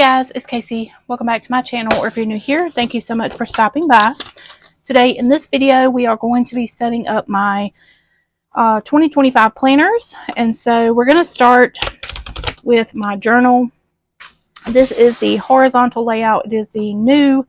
guys, it's Casey. Welcome back to my channel, or if you're new here, thank you so much for stopping by. Today in this video, we are going to be setting up my 2025 planners. And so we're going to start with my journal. This is the horizontal layout. It is the new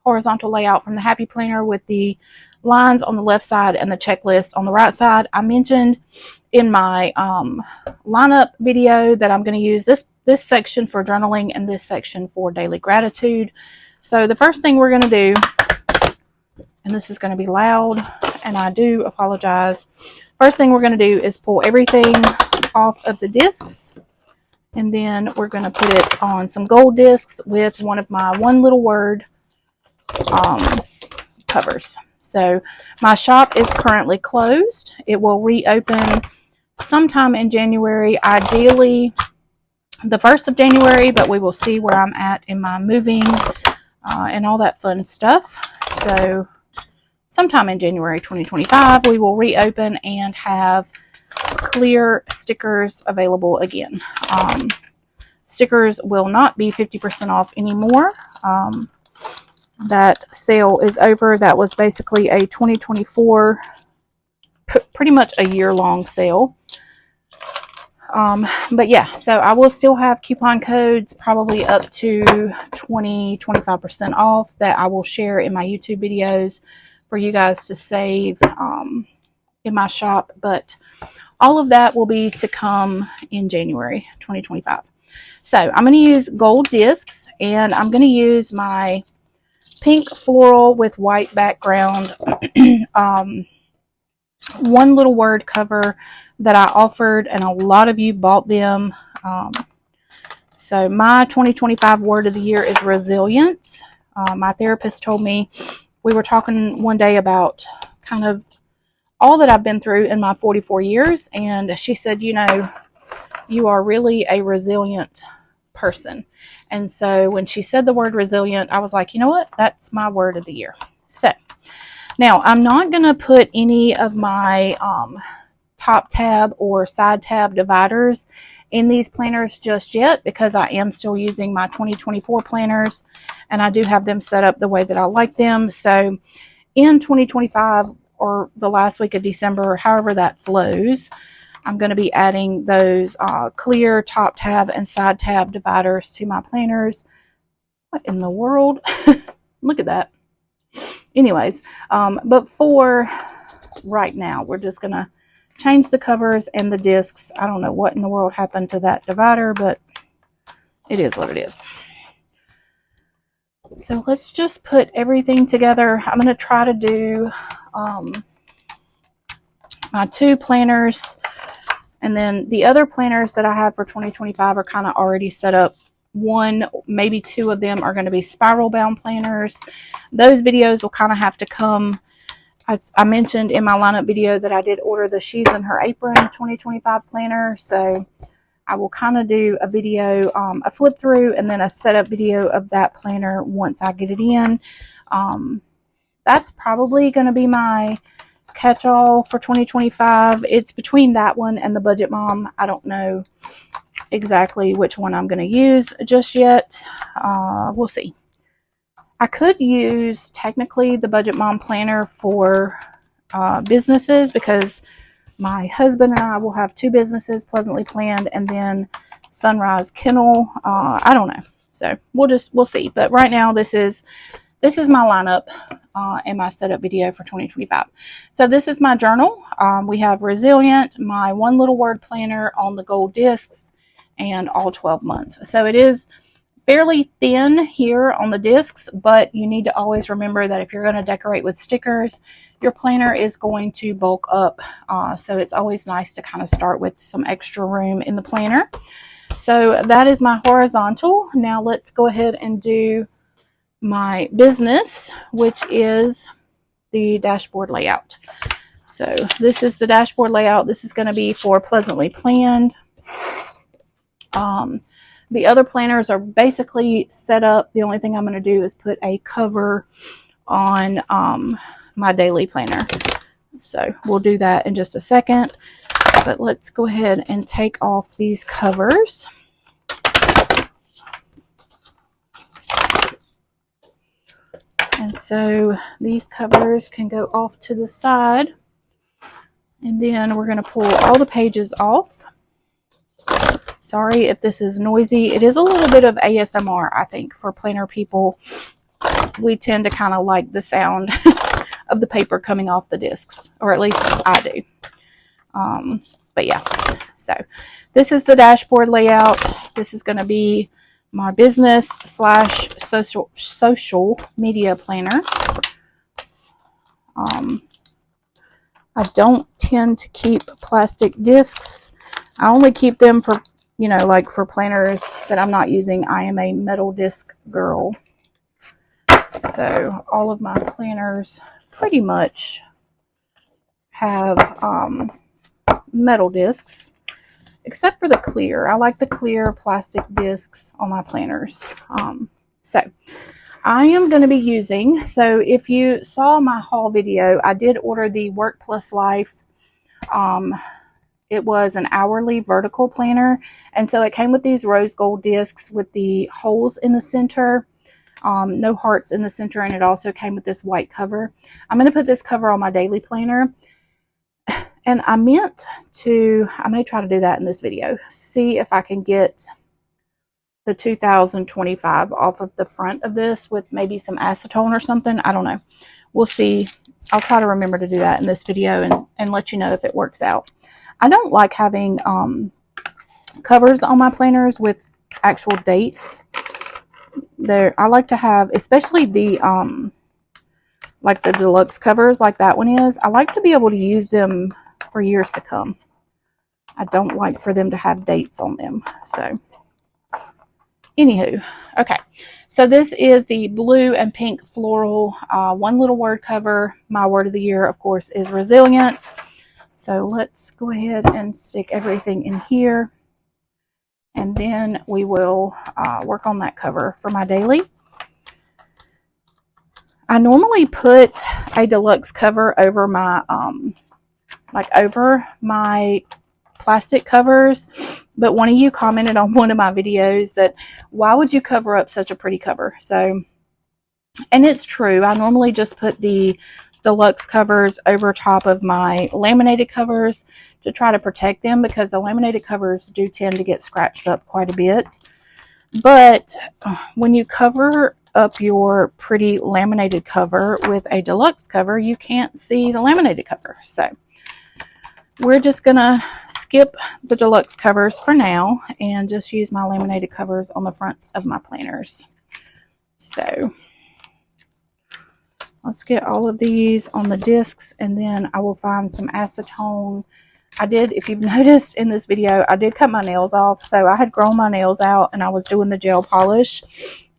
horizontal layout from the Happy Planner with the lines on the left side and the checklist on the right side. I mentioned in my lineup video that I'm going to use this section for journaling and this section for daily gratitude. So the first thing we're going to do, and this is going to be loud and I do apologize, first thing we're going to do is pull everything off of the discs, and then we're going to put it on some gold discs with one of my one little word covers. So my shop is currently closed. It will reopen sometime in January, ideally the 1st of January, but we will see where I'm at in my moving and all that fun stuff. So sometime in January 2025, we will reopen and have clear stickers available again. Stickers will not be 50% off anymore. That sale is over. That was basically a 2024, pretty much a year-long sale. But yeah, so I will still have coupon codes, probably up to 25% off, that I will share in my YouTube videos for you guys to save in my shop. But all of that will be to come in January 2025. So I'm going to use gold discs, and I'm going to use my pink floral with white background one little word cover that I offered, and a lot of you bought them. So my 2025 word of the year is resilience. My therapist told me, we were talking one day about kind of all that I've been through in my 44 years, and she said, you know, you are really a resilient person. And so when she said the word resilient, I was like, you know what, that's my word of the year. So now I'm not going to put any of my top tab or side tab dividers in these planners just yet, because I am still using my 2024 planners and I do have them set up the way that I like them. So in 2025, or the last week of December, however that flows, I'm going to be adding those clear top tab and side tab dividers to my planners. What in the world? Look at that. Anyways, but for right now, we're just going to change the covers and the discs. I don't know what in the world happened to that divider, but it is what it is. So let's just put everything together. I'm going to try to do my two planners, and then the other planners that I have for 2025 are kind of already set up. One, maybe two of them are going to be spiral bound planners. Those videos will kind of have to come. I mentioned in my lineup video that I did order the She's in Her Apron 2025 planner. So I will kind of do a video, a flip through, and then a setup video of that planner once I get it in. That's probably going to be my catch-all for 2025. It's between that one and the Budget Mom. I don't know exactly which one I'm going to use just yet. We'll see. I could use technically the Budget Mom planner for businesses, because my husband and I will have two businesses, Pleasantly Planned and then Sunrise Kennel. I don't know. So we'll see. But right now this is my lineup and my setup video for 2025. So this is my journal. We have Resilient, my one little word planner on the gold discs, and all 12 months. So it is fairly thin here on the discs, but you need to always remember that if you're going to decorate with stickers, your planner is going to bulk up. So it's always nice to kind of start with some extra room in the planner. So that is my horizontal. Now let's go ahead and do my business, which is the dashboard layout. So this is the dashboard layout. This is going to be for Pleasantly Planned. The other planners are basically set up. The only thing I'm going to do is put a cover on my daily planner. So we'll do that in just a second. But let's go ahead and take off these covers. So these covers can go off to the side. And then we're going to pull all the pages off. Sorry if this is noisy. It is a little bit of ASMR, I think, for planner people. We tend to kind of like the sound of the paper coming off the discs, or at least I do. But yeah, so this is the dashboard layout. This is going to be my business / social media planner. I don't tend to keep plastic discs. I only keep them for, you know, like for planners that I'm not using. I am a metal disc girl. So all of my planners pretty much have metal discs, except for the clear. I like the clear plastic discs on my planners. So I am going to be using, so if you saw my haul video, I did order the Work Plus Life. It was an hourly vertical planner, and so it came with these rose gold discs with the holes in the center, no hearts in the center, and it also came with this white cover. I'm going to put this cover on my daily planner, and I may try to do that in this video, see if I can get the 2025 off of the front of this with maybe some acetone or something. I don't know. We'll see. I'll try to remember to do that in this video and let you know if it works out. I don't like having covers on my planners with actual dates. I like to have, especially the like the deluxe covers like that one is, I like to be able to use them for years to come. I don't like for them to have dates on them. So anywho, okay, so this is the blue and pink floral one little word cover. My word of the year, of course, is resilient. So let's go ahead and stick everything in here, and then we will work on that cover for my daily. I normally put a deluxe cover over my over my plastic covers, but one of you commented on one of my videos that why would you cover up such a pretty cover? So, and it's true, I normally just put the deluxe covers over top of my laminated covers to try to protect them, because the laminated covers do tend to get scratched up quite a bit. But when you cover up your pretty laminated cover with a deluxe cover, you can't see the laminated cover. So we're just gonna skip the deluxe covers for now and just use my laminated covers on the fronts of my planners. So let's get all of these on the discs, and then I will find some acetone. I did, if you've noticed in this video, I did cut my nails off. So I had grown my nails out and I was doing the gel polish.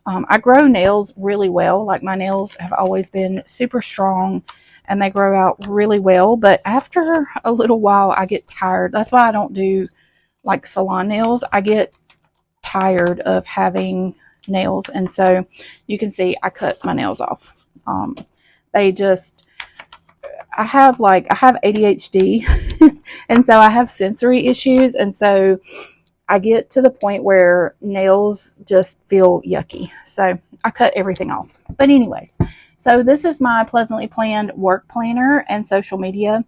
I grow nails really well. Like, my nails have always been super strong and they grow out really well. But after a little while, I get tired. That's why I don't do like salon nails. I get tired of having nails. And so you can see I cut my nails off. I have ADHD and so I have sensory issues, and so I get to the point where nails just feel yucky. So I cut everything off. But anyways, so this is my Pleasantly Planned work planner and social media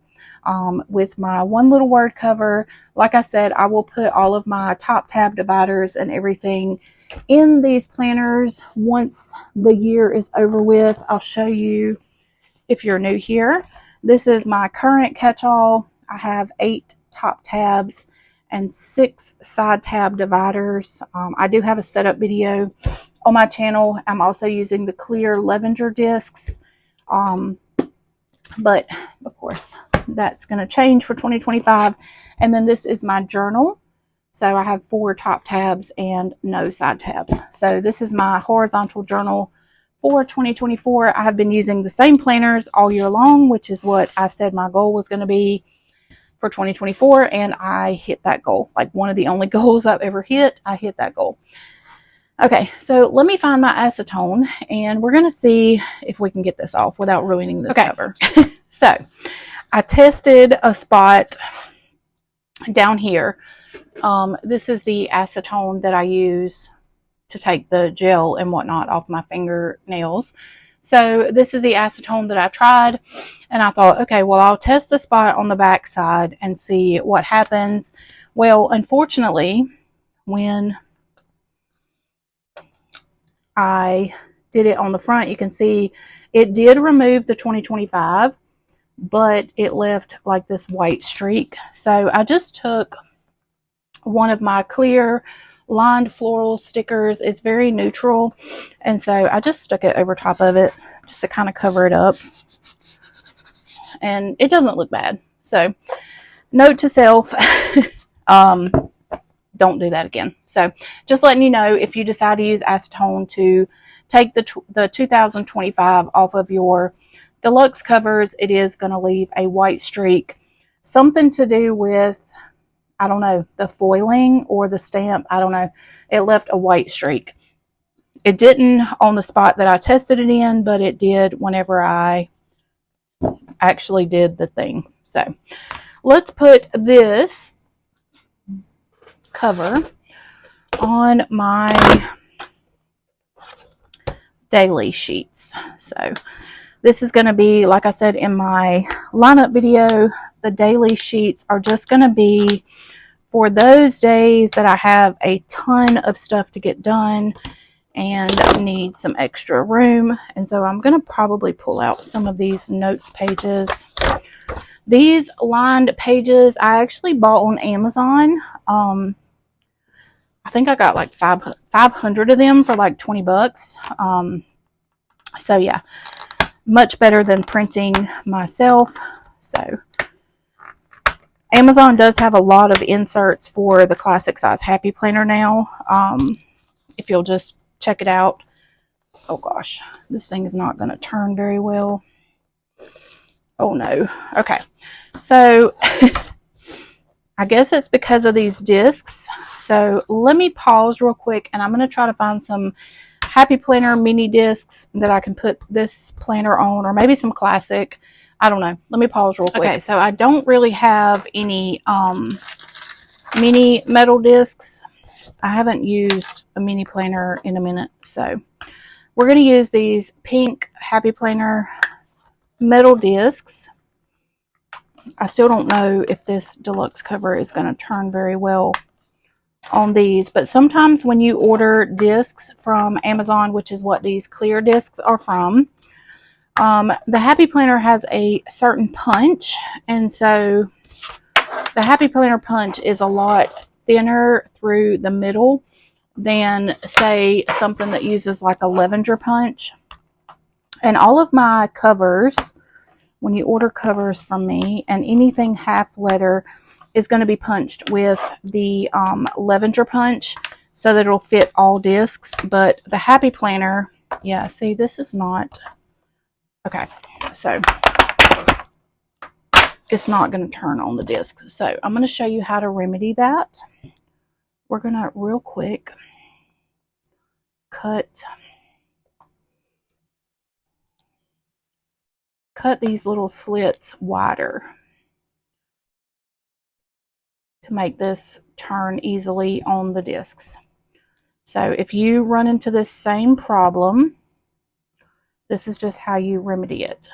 with my one little word cover. Like I said, I will put all of my top tab dividers and everything in these planners once the year is over with. I'll show you if you're new here. This is my current catch-all. I have 8 top tabs and 6 side tab dividers. I do have a setup video on my channel. I'm also using the clear lavender discs. But of course, that's going to change for 2025. And then this is my journal. So I have 4 top tabs and no side tabs. So this is my horizontal journal for 2024. I have been using the same planners all year long, which is what I said my goal was going to be for 2024. And I hit that goal. Like, one of the only goals I've ever hit, I hit that goal. Okay, so let me find my acetone and we're going to see if we can get this off without ruining this cover. So I tested a spot down here. This is the acetone that I use to take the gel and whatnot off my fingernails. So this is the acetone that I tried, and I thought, okay, well, I'll test the spot on the back side and see what happens. Well, unfortunately, when I did it on the front, you can see it did remove the 2025, but it left like this white streak. So I just took one of my clear lined floral stickers. It's very neutral, and so I just stuck it over top of it just to kind of cover it up, and it doesn't look bad. So note to self, don't do that again. So just letting you know, if you decide to use acetone to take the 2025 off of your deluxe covers, it is going to leave a white streak. Something to do with, I don't know, the foiling or the stamp. I don't know. It left a white streak. It didn't on the spot that I tested it in, but it did whenever I actually did the thing. So let's put this cover on my daily sheets. So this is going to be, like I said in my lineup video, the daily sheets are just going to be for those days that I have a ton of stuff to get done and need some extra room. And so I'm going to probably pull out some of these notes pages. These lined pages I actually bought on Amazon. I think I got like 500 of them for like 20 bucks. So yeah, much better than printing myself. So Amazon does have a lot of inserts for the classic size Happy Planner now. If you'll just check it out. Oh gosh, this thing is not going to turn very well. Oh no. Okay, so I guess it's because of these discs. So let me pause real quick, and I'm going to try to find some Happy Planner mini discs that I can put this planner on, or maybe some classic. I don't know. Let me pause real quick. Okay, so I don't really have any mini metal discs. I haven't used a mini planner in a minute, so we're going to use these pink Happy Planner metal discs. I still don't know if this deluxe cover is going to turn very well on these, but sometimes when you order discs from Amazon, which is what these clear discs are from, the Happy Planner has a certain punch, and so the Happy Planner punch is a lot thinner through the middle than, say, something that uses like a Lavender punch. And all of my covers, when you order covers from me, and anything half letter is going to be punched with the Lavender punch so that it'll fit all discs. But the Happy Planner, yeah, see, this is not, okay, so it's not going to turn on the discs. So I'm going to show you how to remedy that. We're going to real quick cut these little slits wider to make this turn easily on the discs. So if you run into this same problem, this is just how you remedy it.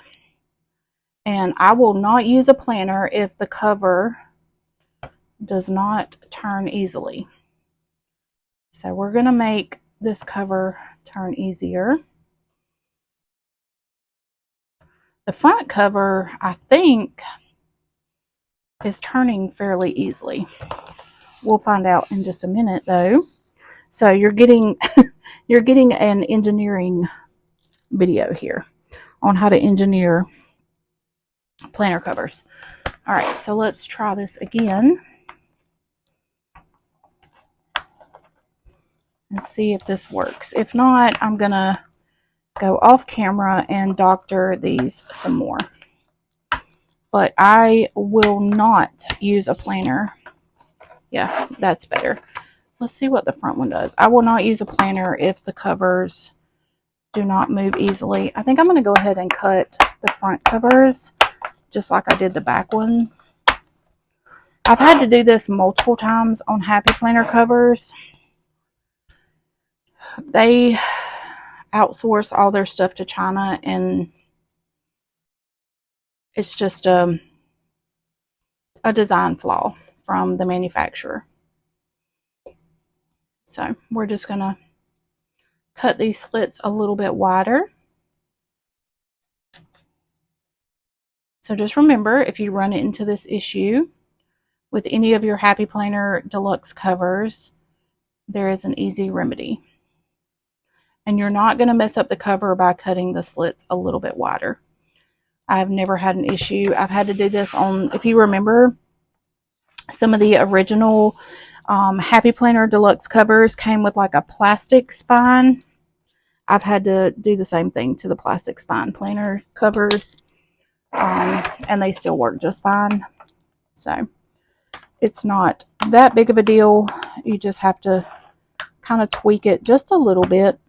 And I will not use a planner if the cover does not turn easily. So we're going to make this cover turn easier. The front cover, I think, is turning fairly easily. We'll find out in just a minute, though. So you're getting you're getting an engineering video here on how to engineer planner covers. All right, so let's try this again and see if this works. If not, I'm gonna go off camera and doctor these some more. But I will not use a planner. Yeah, that's better. Let's see what the front one does. I will not use a planner if the covers do not move easily. I think I'm going to go ahead and cut the front covers just like I did the back one. I've had to do this multiple times on Happy Planner covers. outsource all their stuff to China, and it's just a design flaw from the manufacturer. So we're just going to cut these slits a little bit wider. So just remember, if you run into this issue with any of your Happy Planner deluxe covers, there is an easy remedy. And you're not going to mess up the cover by cutting the slits a little bit wider. I've never had an issue. I've had to do this on, if you remember, some of the original Happy Planner deluxe covers came with like a plastic spine. I've had to do the same thing to the plastic spine planner covers, and they still work just fine. So it's not that big of a deal. You just have to kind of tweak it just a little bit.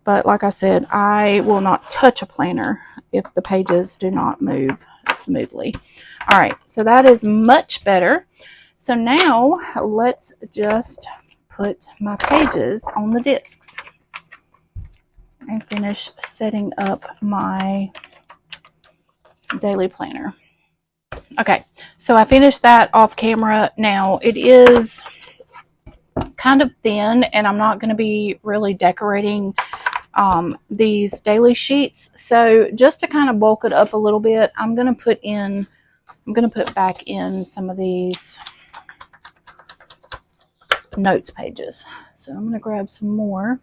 But like I said, I will not touch a planner if the pages do not move smoothly. All right, so that is much better. So now let's just put my pages on the discs and finish setting up my daily planner. Okay, so I finished that off camera. Now it is kind of thin, and I'm not going to be really decorating these daily sheets. So just to kind of bulk it up a little bit, I'm going to put back in some of these notes pages. So I'm going to grab some more.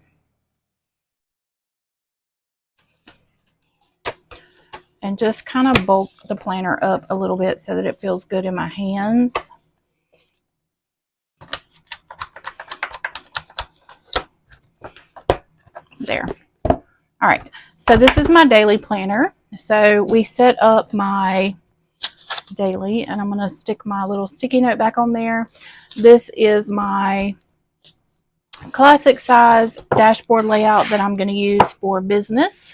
And just kind of bulk the planner up a little bit so that it feels good in my hands. There. All right, so this is my daily planner. So we set up my daily, and I'm going to stick my little sticky note back on there. This is my classic size dashboard layout that I'm going to use for business,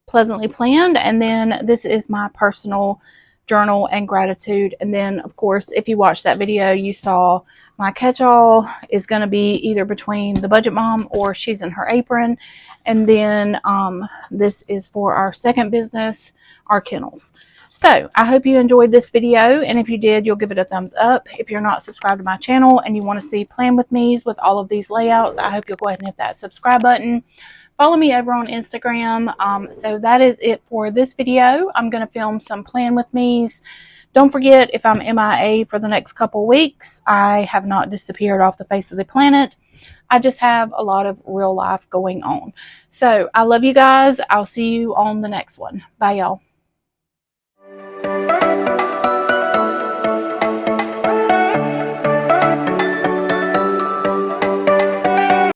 pleasantly planned. And then this is my personal journal and gratitude. And then of course, if you watched that video, you saw my catch-all is going to be either between the budget mom or she's in her apron. And then this is for our second business, our kennels. So I hope you enjoyed this video, and if you did, you'll give it a thumbs up. If you're not subscribed to my channel and you want to see Plan With Me's with all of these layouts, I hope you'll go ahead and hit that subscribe button. Follow me over on Instagram. So that is it for this video. I'm going to film some Plan With Me's. Don't forget, if I'm MIA for the next couple weeks, I have not disappeared off the face of the planet. I just have a lot of real life going on. So I love you guys. I'll see you on the next one. Bye, y'all.